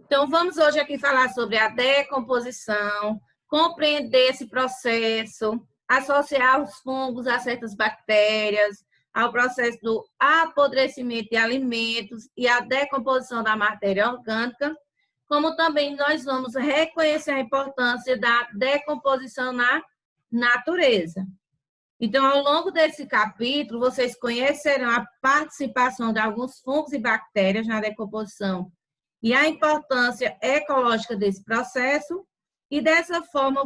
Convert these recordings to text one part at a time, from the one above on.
Então, vamos hoje aqui falar sobre a decomposição, compreender esse processo, associar os fungos a certas bactérias, ao processo do apodrecimento de alimentos e a decomposição da matéria orgânica, como também nós vamos reconhecer a importância da decomposição na natureza. Então, ao longo desse capítulo, vocês conhecerão a participação de alguns fungos e bactérias na decomposição e a importância ecológica desse processo, e dessa forma,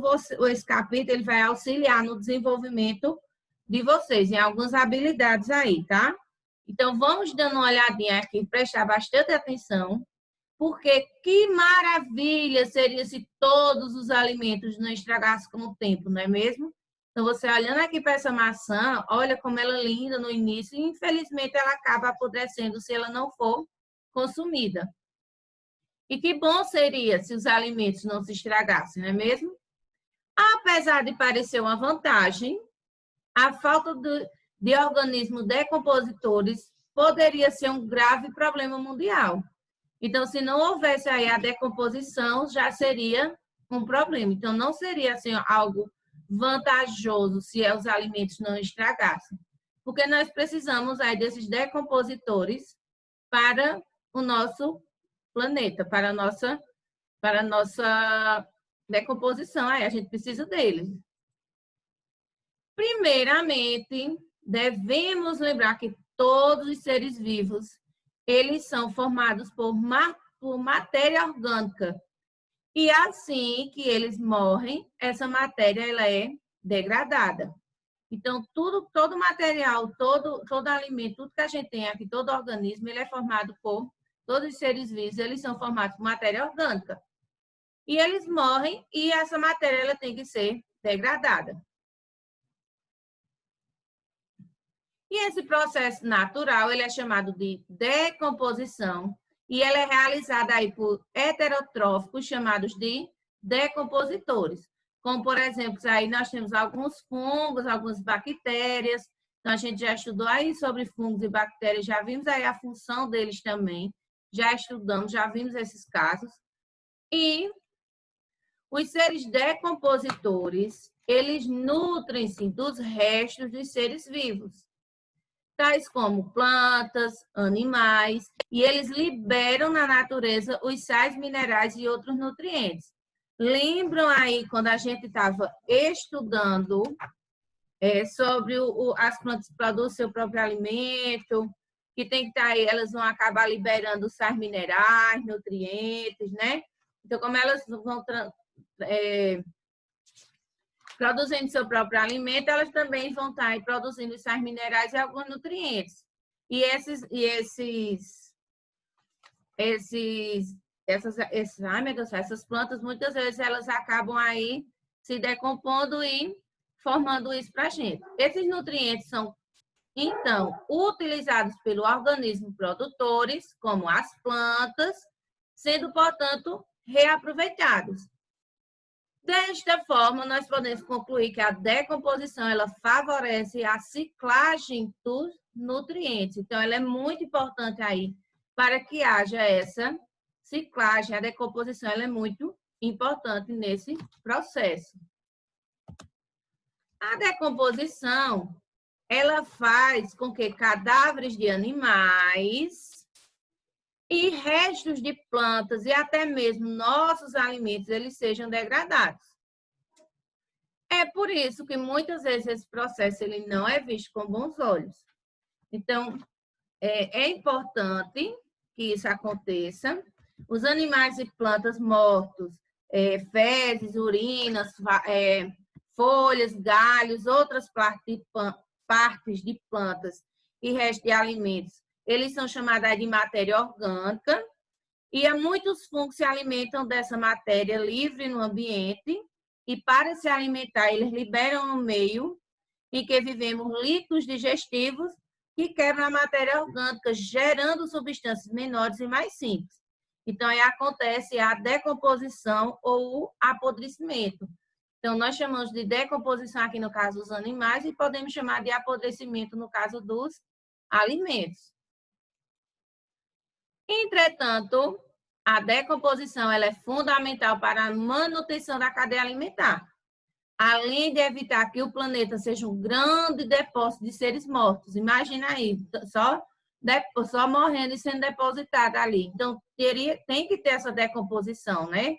esse capítulo ele vai auxiliar no desenvolvimento de vocês, em algumas habilidades aí, tá? Então, vamos dando uma olhadinha aqui, prestar bastante atenção, porque que maravilha seria se todos os alimentos não estragassem com o tempo, não é mesmo? Então, você olhando aqui para essa maçã, olha como ela é linda no início, e infelizmente ela acaba apodrecendo se ela não for consumida. E que bom seria se os alimentos não se estragassem, não é mesmo? Apesar de parecer uma vantagem, a falta de organismos decompositores poderia ser um grave problema mundial. Então, se não houvesse aí a decomposição, já seria um problema. Então, não seria assim algo vantajoso se os alimentos não estragassem. Porque nós precisamos aí desses decompositores para o nosso planeta, para a nossa decomposição. Aí a gente precisa deles. Primeiramente, devemos lembrar que todos os seres vivos, eles são formados por matéria orgânica. E assim que eles morrem, essa matéria ela é degradada. Então, todo material, todo alimento, tudo que a gente tem aqui, todo organismo, ele é formado por, todos os seres vivos, eles são formados por matéria orgânica. E eles morrem e essa matéria ela tem que ser degradada. E esse processo natural, ele é chamado de decomposição, e ela é realizada aí por heterotróficos, chamados de decompositores. Como, por exemplo, aí nós temos alguns fungos, algumas bactérias. Então, a gente já estudou aí sobre fungos e bactérias, já vimos aí a função deles também, já estudamos, já vimos esses casos. E os seres decompositores, eles nutrem-se dos restos dos seres vivos, tais como plantas, animais, e eles liberam na natureza os sais minerais e outros nutrientes. Lembram aí quando a gente estava estudando sobre as plantas que produzem seu próprio alimento, que tem que estar aí, elas vão acabar liberando sais minerais, nutrientes, né? Então, como elas vão produzindo seu próprio alimento, elas também vão estar aí produzindo sais minerais e alguns nutrientes. E essas plantas, muitas vezes, elas acabam aí se decompondo e formando isso para a gente. Esses nutrientes são, então, utilizados pelo organismo produtores, como as plantas, sendo, portanto, reaproveitados. Desta forma, nós podemos concluir que a decomposição ela favorece a ciclagem dos nutrientes. Então, ela é muito importante aí para que haja essa ciclagem. A decomposição ela é muito importante nesse processo. A decomposição ela faz com que cadáveres de animais e restos de plantas e até mesmo nossos alimentos eles sejam degradados. É por isso que muitas vezes esse processo ele não é visto com bons olhos. Então, é importante que isso aconteça. Os animais e plantas mortos, fezes, urinas, folhas, galhos, outras partes de plantas e restos de alimentos, eles são chamados de matéria orgânica, e muitos fungos se alimentam dessa matéria livre no ambiente, e para se alimentar, eles liberam no meio em que vivemos líquidos digestivos que quebram a matéria orgânica, gerando substâncias menores e mais simples. Então, aí acontece a decomposição ou o apodrecimento. Então, nós chamamos de decomposição aqui no caso dos animais e podemos chamar de apodrecimento no caso dos alimentos. Entretanto, a decomposição ela é fundamental para a manutenção da cadeia alimentar, além de evitar que o planeta seja um grande depósito de seres mortos. Imagina aí, só morrendo e sendo depositado ali. Então, tem que ter essa decomposição, né?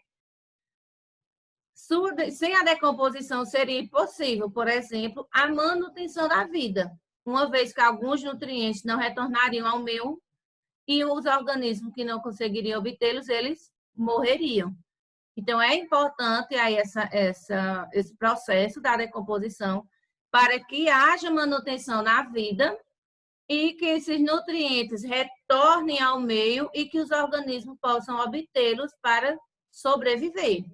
Sem a decomposição seria impossível, por exemplo, a manutenção da vida, uma vez que alguns nutrientes não retornariam ao meio e os organismos que não conseguiriam obtê-los, eles morreriam. Então, é importante aí esse processo da decomposição para que haja manutenção na vida e que esses nutrientes retornem ao meio e que os organismos possam obtê-los para sobreviver.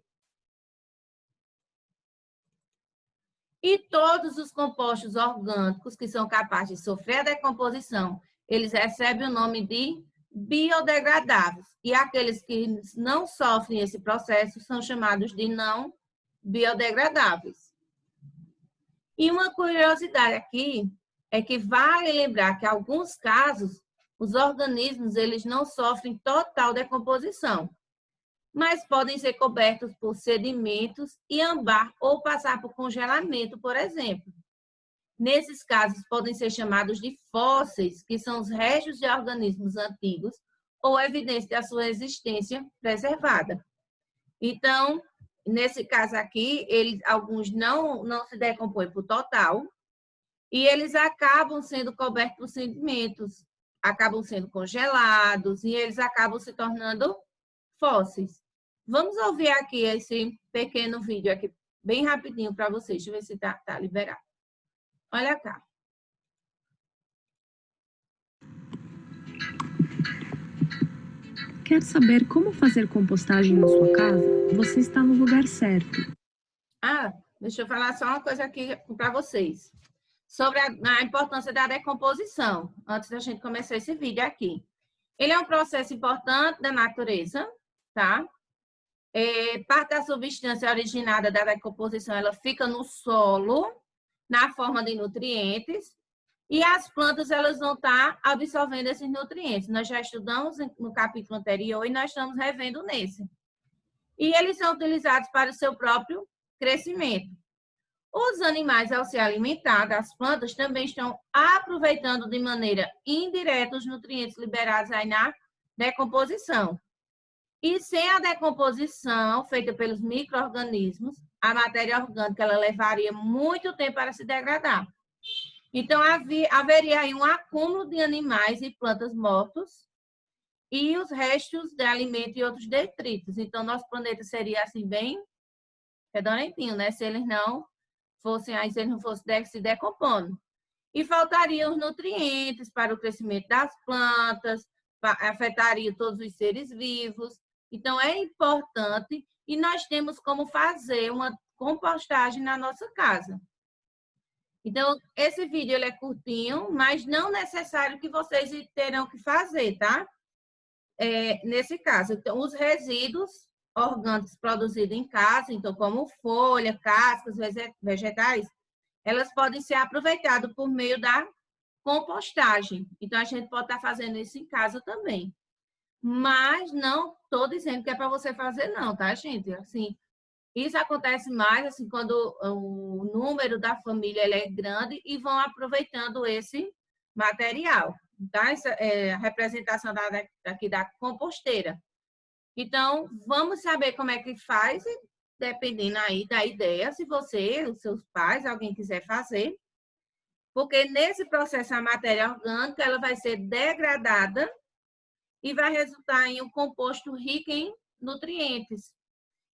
E todos os compostos orgânicos que são capazes de sofrer a decomposição, eles recebem o nome de biodegradáveis. E aqueles que não sofrem esse processo são chamados de não biodegradáveis. E uma curiosidade aqui é que vale lembrar que, em alguns casos, os organismos eles não sofrem total decomposição, mas podem ser cobertos por sedimentos e ambar ou passar por congelamento, por exemplo. Nesses casos, podem ser chamados de fósseis, que são os restos de organismos antigos ou evidência da sua existência preservada. Então, nesse caso aqui, alguns não se decompõem por total e eles acabam sendo cobertos por sedimentos, acabam sendo congelados e eles acabam se tornando fósseis. Vamos ouvir aqui esse pequeno vídeo aqui, bem rapidinho para vocês. Deixa eu ver se tá liberado. Olha cá. Quer saber como fazer compostagem na sua casa? Você está no lugar certo. Deixa eu falar só uma coisa aqui para vocês. Sobre a importância da decomposição, antes da gente começar esse vídeo aqui. Ele é um processo importante da natureza, tá? Parte da substância originada da decomposição, ela fica no solo, na forma de nutrientes, e as plantas elas vão estar absorvendo esses nutrientes. Nós já estudamos no capítulo anterior e nós estamos revendo nesse. E eles são utilizados para o seu próprio crescimento. Os animais, ao se alimentar das plantas, também estão aproveitando de maneira indireta os nutrientes liberados aí na decomposição. E sem a decomposição feita pelos micro-organismos, a matéria orgânica ela levaria muito tempo para se degradar. Então, haveria aí um acúmulo de animais e plantas mortos e os restos de alimento e outros detritos. Então, nosso planeta seria assim bem redorentinho, né? Se eles não fossem se decompondo. E faltariam os nutrientes para o crescimento das plantas, afetaria todos os seres vivos. Então, é importante e nós temos como fazer uma compostagem na nossa casa. Então, esse vídeo ele é curtinho, mas não necessário que vocês terão que fazer, tá? Nesse caso, então, os resíduos orgânicos produzidos em casa, então, como folha, cascas, vegetais, elas podem ser aproveitadas por meio da compostagem. Então, a gente pode estar fazendo isso em casa também. Mas não estou dizendo que é para você fazer, não, tá, gente? Assim, isso acontece mais assim, quando o número da família ele é grande e vão aproveitando esse material. Tá? Essa é a representação aqui da composteira. Então, vamos saber como é que faz, dependendo aí da ideia, se você, os seus pais, alguém quiser fazer. Porque nesse processo a matéria orgânica ela vai ser degradada e vai resultar em um composto rico em nutrientes,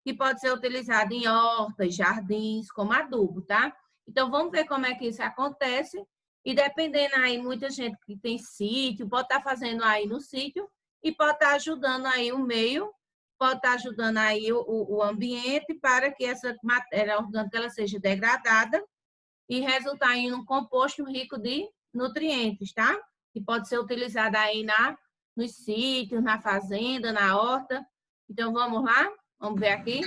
que pode ser utilizado em hortas, jardins, como adubo, tá? Então, vamos ver como é que isso acontece. E dependendo aí, muita gente que tem sítio, pode estar fazendo aí no sítio e pode estar ajudando aí o meio, pode estar ajudando aí o ambiente para que essa matéria orgânica ela seja degradada e resultar em um composto rico de nutrientes, tá? Que pode ser utilizado aí nos sítios, na fazenda, na horta. Então, vamos lá? Vamos ver aqui.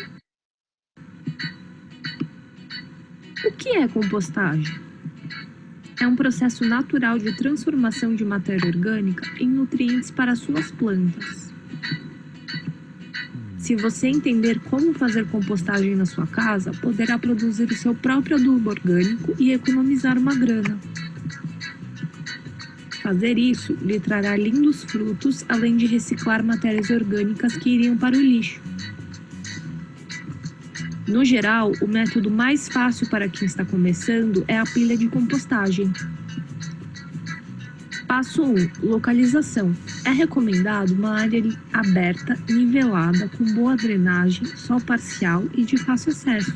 O que é compostagem? É um processo natural de transformação de matéria orgânica em nutrientes para suas plantas. Se você entender como fazer compostagem na sua casa, poderá produzir o seu próprio adubo orgânico e economizar uma grana. Fazer isso lhe trará lindos frutos, além de reciclar matérias orgânicas que iriam para o lixo. No geral, o método mais fácil para quem está começando é a pilha de compostagem. Passo 1. Localização. É recomendado uma área aberta, nivelada, com boa drenagem, sol parcial e de fácil acesso.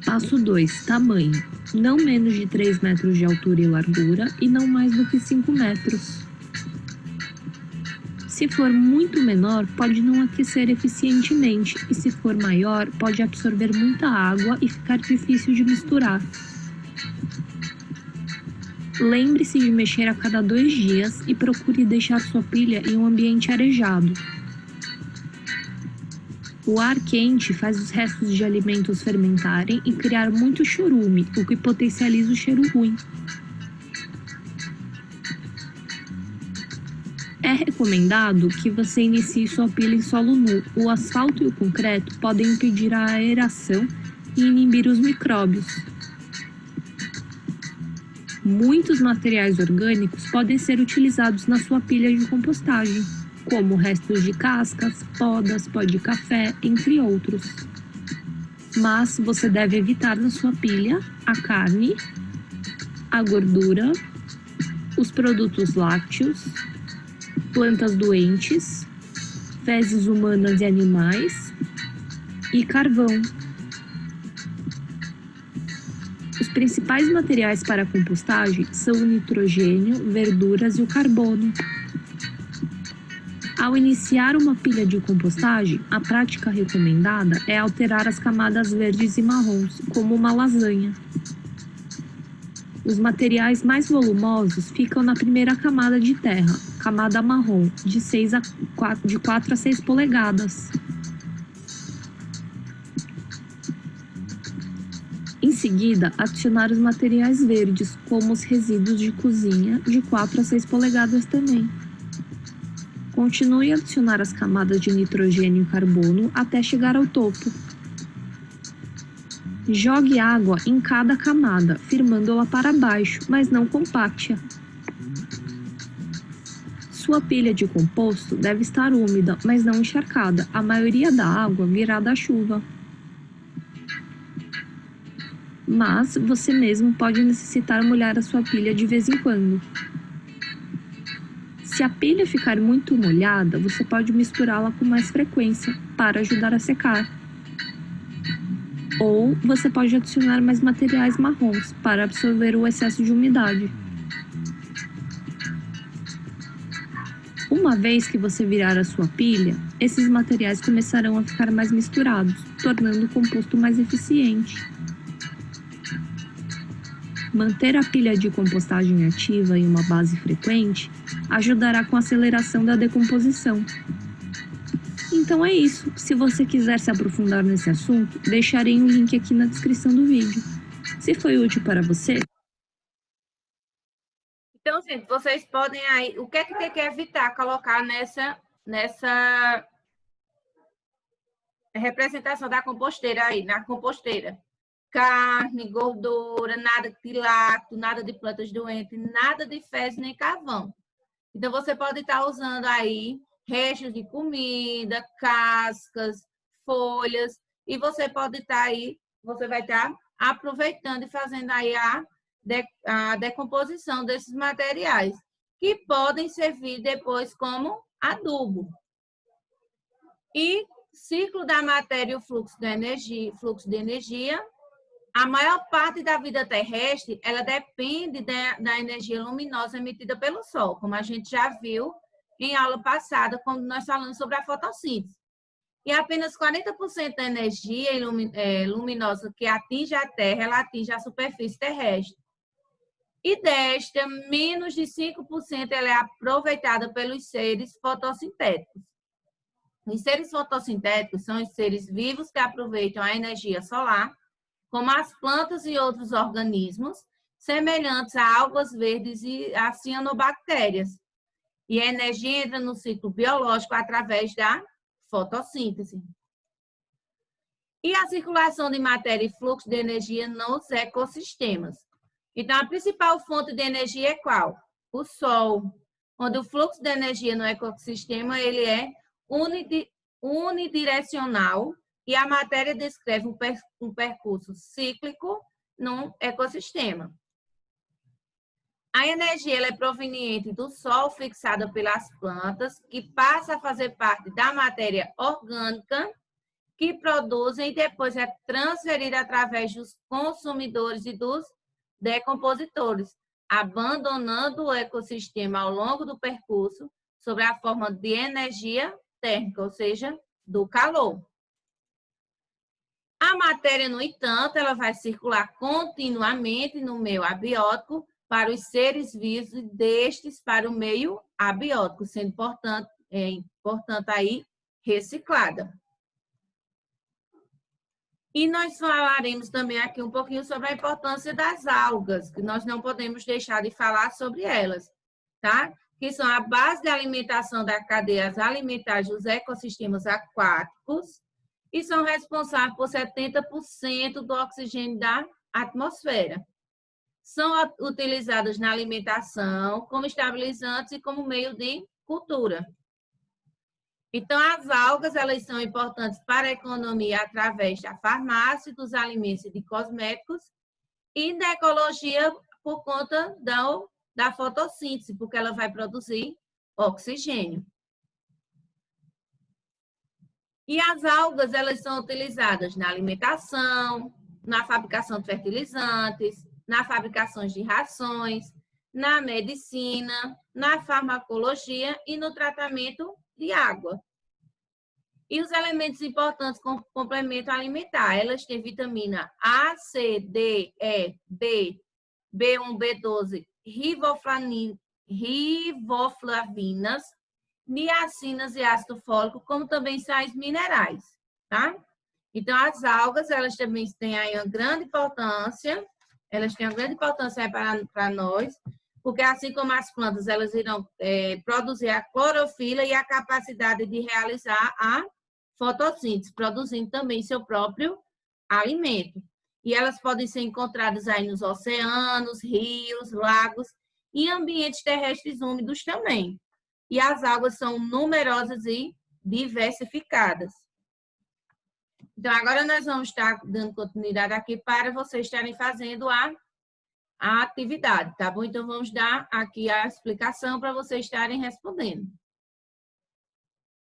Passo 2. Tamanho. Não menos de 3 metros de altura e largura e não mais do que 5 metros. Se for muito menor, pode não aquecer eficientemente, e se for maior, pode absorver muita água e ficar difícil de misturar. Lembre-se de mexer a cada 2 dias e procure deixar sua pilha em um ambiente arejado. O ar quente faz os restos de alimentos fermentarem e criar muito chorume, o que potencializa o cheiro ruim. É recomendado que você inicie sua pilha em solo nu. O asfalto e o concreto podem impedir a aeração e inibir os micróbios. Muitos materiais orgânicos podem ser utilizados na sua pilha de compostagem, como restos de cascas, podas, pó de café, entre outros. Mas você deve evitar na sua pilha a carne, a gordura, os produtos lácteos, plantas doentes, fezes humanas e animais e carvão. Os principais materiais para a compostagem são o nitrogênio, verduras e o carbono. Ao iniciar uma pilha de compostagem, a prática recomendada é alterar as camadas verdes e marrons, como uma lasanha. Os materiais mais volumosos ficam na primeira camada de terra, camada marrom, de 4 a 6 polegadas. Em seguida, adicionar os materiais verdes, como os resíduos de cozinha, de 4 a 6 polegadas também. Continue a adicionar as camadas de nitrogênio e carbono até chegar ao topo. Jogue água em cada camada, firmando-la para baixo, mas não compacte-a. Sua pilha de composto deve estar úmida, mas não encharcada. A maioria da água virá da chuva. Mas você mesmo pode necessitar molhar a sua pilha de vez em quando. Se a pilha ficar muito molhada, você pode misturá-la com mais frequência para ajudar a secar. Ou você pode adicionar mais materiais marrons para absorver o excesso de umidade. Uma vez que você virar a sua pilha, esses materiais começarão a ficar mais misturados, tornando o composto mais eficiente. Manter a pilha de compostagem ativa em uma base frequente ajudará com a aceleração da decomposição. Então é isso. Se você quiser se aprofundar nesse assunto, deixarei um link aqui na descrição do vídeo. Se foi útil para você... Então, gente, vocês podem aí... O que é que tem que evitar colocar nessa representação da composteira aí, na composteira? Carne, gordura, nada de lácteo, nada de plantas doentes, nada de fezes nem carvão. Então, você pode estar usando aí restos de comida, cascas, folhas, e você pode estar aí, você vai estar aproveitando e fazendo aí a decomposição desses materiais, que podem servir depois como adubo. E ciclo da matéria e o fluxo de energia. A maior parte da vida terrestre, ela depende da energia luminosa emitida pelo Sol, como a gente já viu em aula passada, quando nós falamos sobre a fotossíntese. E apenas 40% da energia luminosa que atinge a Terra, ela atinge a superfície terrestre. E desta, menos de 5% ela é aproveitada pelos seres fotossintéticos. Os seres fotossintéticos são os seres vivos que aproveitam a energia solar, como as plantas e outros organismos, semelhantes a algas verdes e a cianobactérias. E a energia entra no ciclo biológico através da fotossíntese. E a circulação de matéria e fluxo de energia nos ecossistemas. Então, a principal fonte de energia é qual? O Sol, onde o fluxo de energia no ecossistema ele é unidirecional e a matéria descreve um percurso cíclico num ecossistema. A energia ela é proveniente do Sol fixada pelas plantas, que passa a fazer parte da matéria orgânica, que produzem e depois é transferida através dos consumidores e dos decompositores, abandonando o ecossistema ao longo do percurso sob a forma de energia térmica, ou seja, do calor. A matéria, no entanto, ela vai circular continuamente no meio abiótico para os seres vivos e destes para o meio abiótico, sendo, portanto, aí reciclada. E nós falaremos também aqui um pouquinho sobre a importância das algas, que nós não podemos deixar de falar sobre elas, tá? Que são a base de alimentação das cadeias alimentares dos ecossistemas aquáticos e são responsáveis por 70% do oxigênio da atmosfera. São utilizadas na alimentação, como estabilizantes e como meio de cultura. Então, as algas, elas são importantes para a economia através da farmácia, dos alimentos e de cosméticos e da ecologia por conta da fotossíntese, porque ela vai produzir oxigênio. E as algas, elas são utilizadas na alimentação, na fabricação de fertilizantes, na fabricação de rações, na medicina, na farmacologia e no tratamento de água. E os elementos importantes com complemento alimentar, elas têm vitamina A, C, D, E, B, B1, B12, riboflavinas, niacinas e ácido fólico, como também sais minerais, tá? Então, as algas, elas também têm aí uma grande importância, para nós, porque assim como as plantas, elas irão produzir a clorofila e a capacidade de realizar a fotossíntese, produzindo também seu próprio alimento. E elas podem ser encontradas aí nos oceanos, rios, lagos e ambientes terrestres úmidos também. E as águas são numerosas e diversificadas. Então, agora nós vamos estar dando continuidade aqui para vocês estarem fazendo a atividade, tá bom? Então, vamos dar aqui a explicação para vocês estarem respondendo.